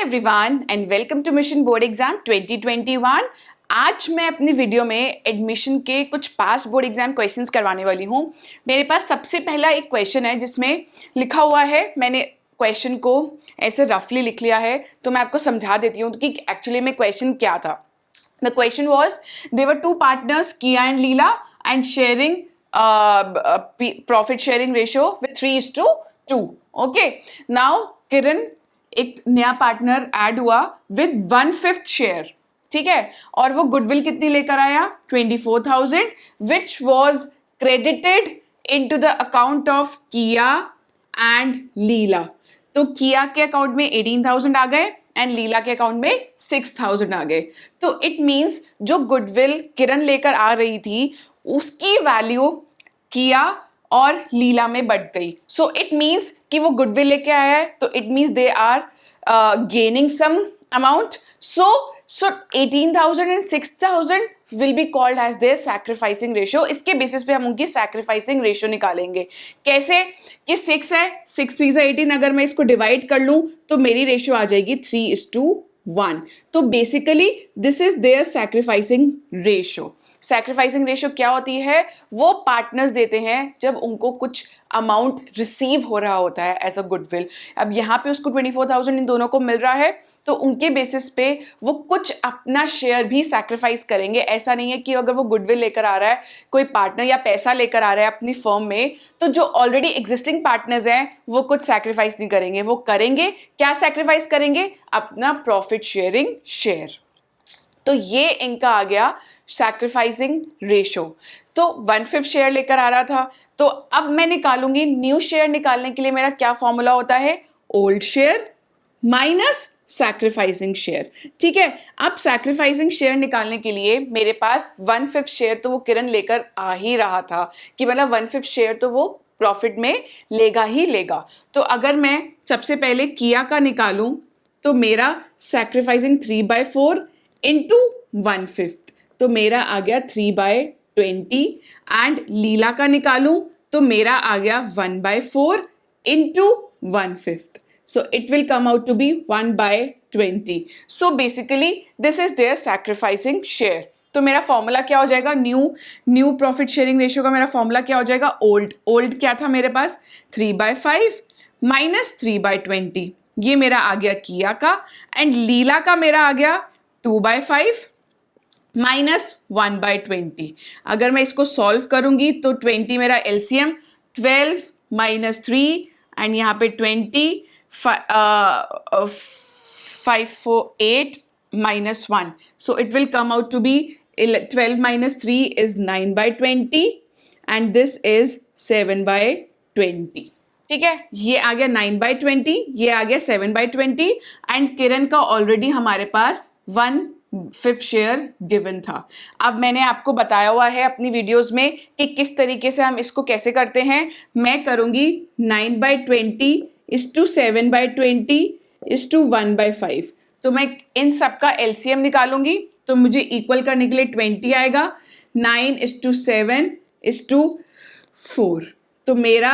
Everyone and welcome to mission board exam 2021। आज मैं अपनी वीडियो में एडमिशन के कुछ पास्ट बोर्ड एग्जाम क्वेश्चंस करवाने वाली हूँ। मेरे पास सबसे पहला एक क्वेश्चन है जिसमें लिखा हुआ है, मैंने क्वेश्चन को ऐसे रफली लिख लिया है तो मैं आपको समझा देती हूँ कि एक्चुअली में क्वेश्चन क्या था। The question was they were two partners Kiya and Leela and sharing profit sharing ratio with 3:2। Okay, now Kiran एक नया पार्टनर ऐड हुआ विद 1/5 शेयर, ठीक है, और वो गुडविल कितनी लेकर आया 24,000 which was credited into the account of Kiya and Leela. तो किया के अकाउंट में 18,000 आ गए एंड लीला के अकाउंट में 6,000 आ गए। तो इट मीन्स जो गुडविल किरण लेकर आ रही थी उसकी वैल्यू किया और लीला में बढ़ गई। सो इट मीन्स कि वो गुडविल लेके आया है, तो it means they are gaining some amount. So 18,000 and 6,000 will be called as their sacrificing ratio. इसके बेसिस पे हम उनकी सैक्रिफाइसिंग रेशियो निकालेंगे। कैसे कि 6 है, 6 3 से 18, अगर मैं इसको डिवाइड कर लूं तो मेरी रेशियो आ जाएगी 3:1। तो basically this is their sacrificing ratio. Sacrificing ratio क्या होती है? वो पार्टनर्स देते हैं जब उनको कुछ अमाउंट रिसीव हो रहा होता है एज अ गुडविल। अब यहाँ पे उसको 24,000 इन दोनों को मिल रहा है, तो उनके बेसिस पे वो कुछ अपना शेयर भी सैक्रिफाइस करेंगे। ऐसा नहीं है कि अगर वो गुडविल लेकर आ रहा है, कोई पार्टनर या पैसा लेकर आ रहा है अपनी फर्म में, तो जो ऑलरेडी एग्जिस्टिंग पार्टनर्स हैं वो कुछ सैक्रिफाइस नहीं करेंगे। वो करेंगे क्या? सैक्रिफाइस करेंगे अपना प्रॉफिट शेयरिंग शेयर। तो ये इनका आ गया सैक्रिफाइसिंग रेशो। तो 1/5 शेयर लेकर आ रहा था, तो अब मैं निकालूंगी न्यू शेयर। निकालने के लिए मेरा क्या फॉर्मूला होता है? Old share minus sacrificing share, ठीक है। अब सैक्रिफाइसिंग शेयर निकालने के लिए मेरे पास 1/5 शेयर तो वो किरण लेकर आ ही रहा था, कि मतलब 1/5 शेयर तो वो प्रॉफिट में लेगा ही लेगा। तो अगर मैं सबसे पहले किया का निकालूं तो मेरा सैक्रिफाइसिंग 3/4 इंटू 1/5, तो मेरा आ गया 3/20। एंड लीला का निकालूं तो मेरा आ गया 1/4 into 1/5, so it will come out to be 1/20. So basically this is their sacrificing share. तो मेरा फॉर्मूला क्या हो जाएगा? न्यू प्रॉफिट शेयरिंग रेशियो का मेरा फॉर्मूला क्या हो जाएगा? ओल्ड क्या था मेरे पास? 3/5 माइनस 3/20, ये मेरा आ गया किया का। एंड लीला का मेरा आ गया 2/5 माइनस 1/20। अगर मैं इसको सॉल्व करूंगी तो 20 मेरा एलसीएम, 12 माइनस 3 एंड यहाँ पे 20, 5 4 8 minus 1, so it will come out to be 12 minus 3 is 9/20 and this is 7/20, ठीक है। ये आ गया 9/20, ये आ गया 7/20 एंड किरण का ऑलरेडी हमारे पास 1/5 शेयर गिवन था। अब मैंने आपको बताया हुआ है अपनी वीडियोस में कि किस तरीके से हम इसको कैसे करते हैं। मैं करूंगी 9/20 is to 7/20 is to 1/5, तो मैं इन सब का एलसीएम निकालूंगी तो मुझे इक्वल करने के लिए 20 आएगा। 9:7 is to 4, तो मेरा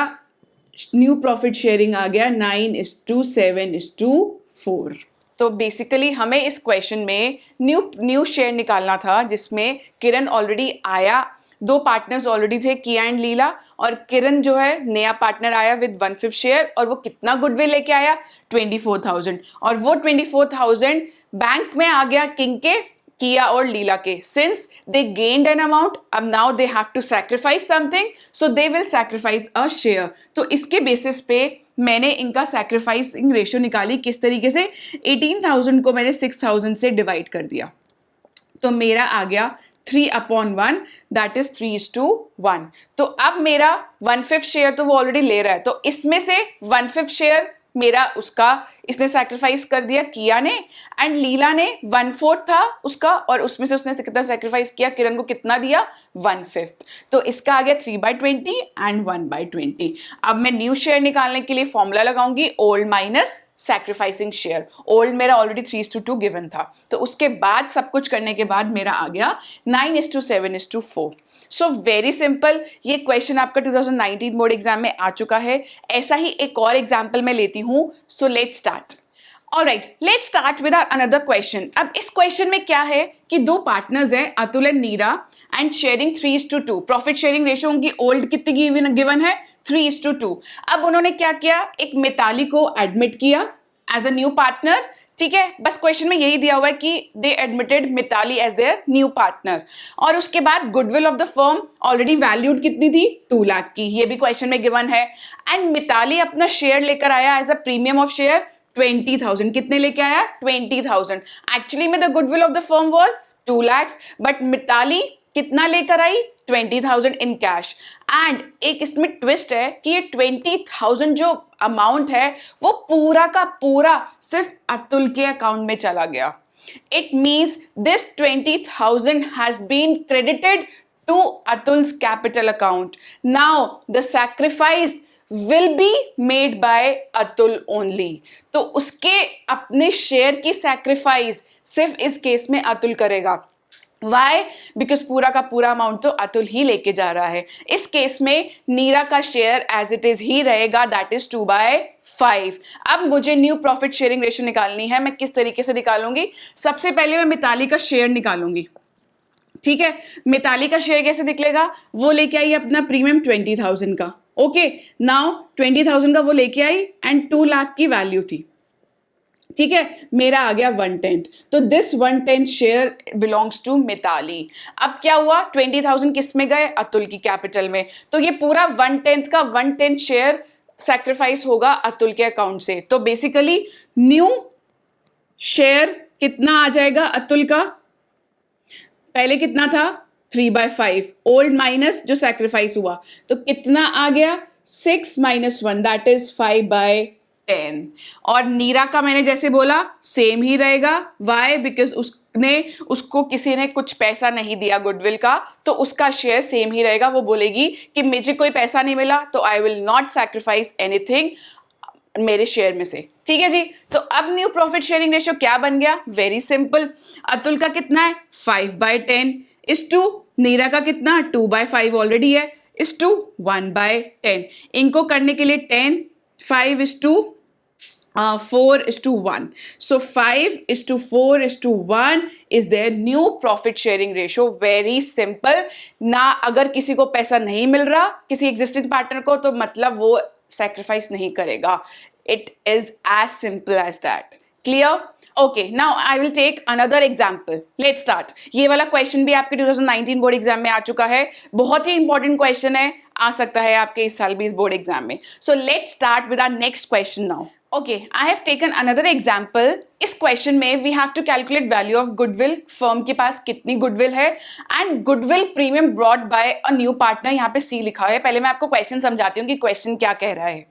न्यू प्रॉफिट शेयरिंग आ गया 9:7 is to 4। तो बेसिकली हमें इस क्वेश्चन में न्यू शेयर निकालना था जिसमें किरण ऑलरेडी आया, दो पार्टनर्स ऑलरेडी थे किया एंड लीला, और किरण जो है नया पार्टनर आया विद 1/5 शेयर, और वो कितना गुडविल लेके आया 24,000, और वो 24,000 बैंक में आ गया किंग के, किया और लीला के। Since they gained an amount, अब now they have to sacrifice something, so they will sacrifice a share. तो इसके बेसिस पे मैंने इनका सैक्रिफाइसिंग रेशियो निकाली। किस तरीके से? 18,000 को मैंने 6,000 से डिवाइड कर दिया, तो मेरा आ गया 3/1, दैट इज 3:1। तो अब मेरा 1/5 शेयर तो वो ऑलरेडी ले रहा है, तो इसमें से 1/5 शेयर मेरा उसका इसने सैक्रिफाइस कर दिया किया ने, एंड लीला ने 1/4 था उसका, और उसमें से उसने कितना सैक्रिफाइस किया? किरण को कितना दिया? 1/5। तो इसका आ गया 3/20 एंड 1/20। अब मैं न्यू शेयर निकालने के लिए फॉर्मूला लगाऊंगी old minus sacrificing share. Old मेरा ऑलरेडी 3:2 गिवन था, तो उसके बाद सब कुछ करने के बाद मेरा आ गया 9:7:4। सो वेरी सिंपल, ये क्वेश्चन आपका 2019 बोर्ड एग्जाम में आ चुका है। ऐसा ही एक और एग्जाम्पल मैं लेती हूँ। So let's start. Alright, let's start with our another question. अब इस क्वेश्चन में क्या है कि दो पार्टनर्स हैं, Atul and Neera, and sharing 3:2। Profit sharing ratio उनकी ओल्ड कितनी गिवन है? 3:2। अब उन्होंने क्या किया, एक मिताली को एडमिट किया एज अ न्यू पार्टनर, ठीक है, बस क्वेश्चन में यही दिया हुआ है कि they admitted Mitali as their new partner. और उसके बाद goodwill of the firm already valued कितनी थी? 2 लाख की, ये भी क्वेश्चन में गिवन है। एंड मिताली अपना शेयर लेकर आया as a premium of share 20,000। कितने लेके आया? 20,000। एक्चुअली में the goodwill of the firm was 2 lakhs, but Mitali कितना लेकर आई? 20,000 इन कैश। एंड एक इसमें ट्विस्ट है कि ये 20,000 जो अमाउंट है वो पूरा का पूरा सिर्फ अतुल के अकाउंट में चला गया। It means this 20,000 has been credited to Atul's capital account. Now the sacrifice will be made by Atul only। तो उसके अपने शेयर की सैक्रिफाइस सिर्फ इस केस में अतुल करेगा। Why? Because पूरा का पूरा अमाउंट तो अतुल ही लेके जा रहा है। इस केस में नीरा का शेयर एज इट इज ही रहेगा, दैट इज 2/5। अब मुझे न्यू प्रॉफिट शेयरिंग रेशियो निकालनी है। मैं किस तरीके से निकालूंगी? सबसे पहले मैं मिताली का शेयर निकालूंगी, ठीक है। मिताली का शेयर कैसे निकलेगा? वो लेके आई अपना प्रीमियम 20,000 का, ओके। नाउ 20,000 का वो लेके आई एंड 2 लाख की वैल्यू थी, ठीक है। मेरा आ गया 1/10, तो this 1/10 share belongs to Mitali. अब क्या हुआ? 20,000 किस में गए? अतुल की कैपिटल में। तो ये पूरा 1/10 का 1/10 शेयर सैक्रिफाइस होगा अतुल के अकाउंट से। तो बेसिकली न्यू शेयर कितना आ जाएगा अतुल का? पहले कितना था? 3/5, ओल्ड माइनस जो सैक्रिफाइस हुआ, तो कितना आ गया? 6 - 1, दैट इज 5/10। और नीरा का मैंने जैसे बोला सेम ही रहेगा। वाई? बिकॉज उसको किसी ने कुछ पैसा नहीं दिया गुडविल का, तो उसका शेयर सेम ही रहेगा। वो बोलेगी कि मुझे कोई पैसा नहीं मिला तो I will not sacrifice anything मेरे शेयर में से, ठीक है जी। तो अब न्यू प्रॉफिट शेयरिंग रेशियो क्या बन गया? Very simple. अतुल का कितना है? 5/10 इज टू नीरा का कितना? 2/5 ऑलरेडी है, इज टू 1/10। इनको करने के लिए 10, 5 is to 4 is to 1. So 5 is to 4 is to 1 is their new profit sharing ratio. Very simple. ना अगर किसी को पैसा नहीं मिल रहा किसी एग्जिस्टिंग पार्टनर को, तो मतलब वो सैक्रिफाइस नहीं करेगा। It is as simple as that. Clear? Okay, now I will take another example. Let's start. ये वाला क्वेश्चन भी आपके 2019 बोर्ड एग्जाम में आ चुका है। बहुत ही इंपॉर्टेंट क्वेश्चन है, आ सकता है आपके इस साल भी इस बोर्ड एग्जाम में। So let's start with our next question now. Okay, I have taken another example. इस क्वेश्चन में we have to calculate value of goodwill. Firm के पास कितनी गुडविल है and goodwill premium brought by a new partner. यहाँ पे सी लिखा है। पहले मैं आपको क्वेश्चन समझाती हूँ कि क्वेश्चन क्या कह रहा है।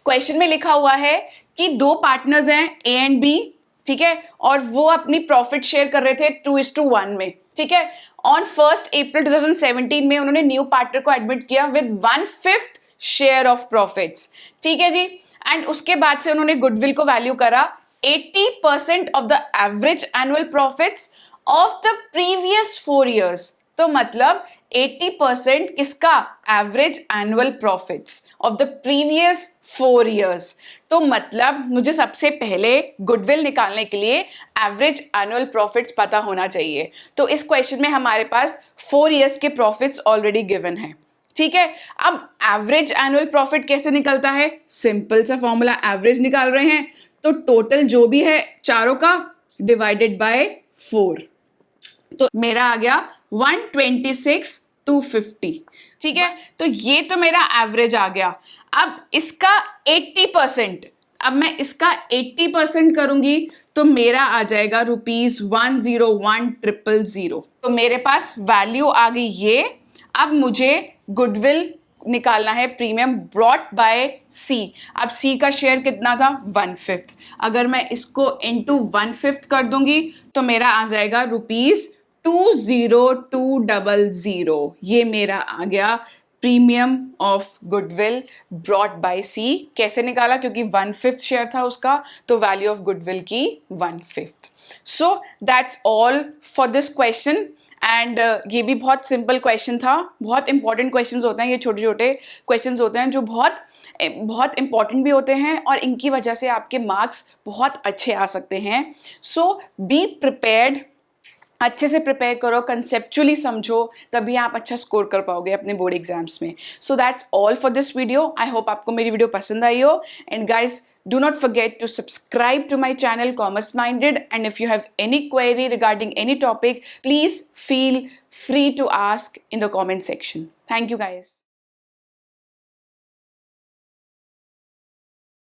क्वेश्चन में लिखा हुआ है कि दो पार्टनर्स हैं ए एंड बी, ठीक है, और वो अपनी प्रॉफिट शेयर कर रहे थे 2:1 में, ठीक है। ऑन 1 April 2017 में उन्होंने न्यू पार्टनर को एडमिट किया विद 1/5 शेयर ऑफ प्रॉफिट्स, ठीक है जी। एंड उसके बाद से उन्होंने गुडविल को वैल्यू करा 80% of the average annual profits of the previous 4 years। तो मतलब 80% किसका? Average annual profits of the previous 4 years। तो मतलब मुझे सबसे पहले गुडविल निकालने के लिए एवरेज एनुअल प्रॉफिट्स पता होना चाहिए। तो इस क्वेश्चन में हमारे पास 4 years के प्रॉफिट्स ऑलरेडी गिवन है, ठीक है। अब एवरेज एनुअल प्रॉफिट कैसे निकलता है? सिंपल सा फॉर्मूला, एवरेज निकाल रहे हैं तो टोटल जो भी है चारों का डिवाइडेड बाय 4, तो मेरा आ गया 126,250, ठीक है। तो ये तो मेरा एवरेज आ गया। अब इसका 80%, अब मैं इसका 80% करूंगी तो मेरा आ जाएगा ₹101,000। तो मेरे पास वैल्यू आ गई ये। अब मुझे गुडविल निकालना है प्रीमियम ब्रॉट बाय सी। अब सी का शेयर कितना था? 1/5। अगर मैं इसको इंटू 1/5 कर दूंगी तो मेरा आ जाएगा ₹202,200। ये मेरा आ गया premium of goodwill brought by C. कैसे निकाला? क्योंकि 1/5 शेयर था उसका, तो वैल्यू ऑफ गुडविल की 1/5। So that's all for this question. And ये भी बहुत सिंपल क्वेश्चन था. बहुत इंपॉर्टेंट क्वेश्चंस होते हैं ये, छोटे छोटे क्वेश्चंस होते हैं जो बहुत इंपॉर्टेंट भी होते हैं और इनकी वजह से आपके मार्क्स बहुत अच्छे आ सकते हैं. सो बी प्रिपेयर्ड, अच्छे से प्रिपेयर करो, कंसेप्चुअली समझो, तभी आप अच्छा स्कोर कर पाओगे अपने बोर्ड एग्जाम्स में. So that's all for this video. I hope आपको मेरी वीडियो पसंद आई हो. And guys, do not forget to subscribe to my channel Commerce Minded, and if you have any query regarding any topic, please feel free to ask in the comment section. Thank you guys.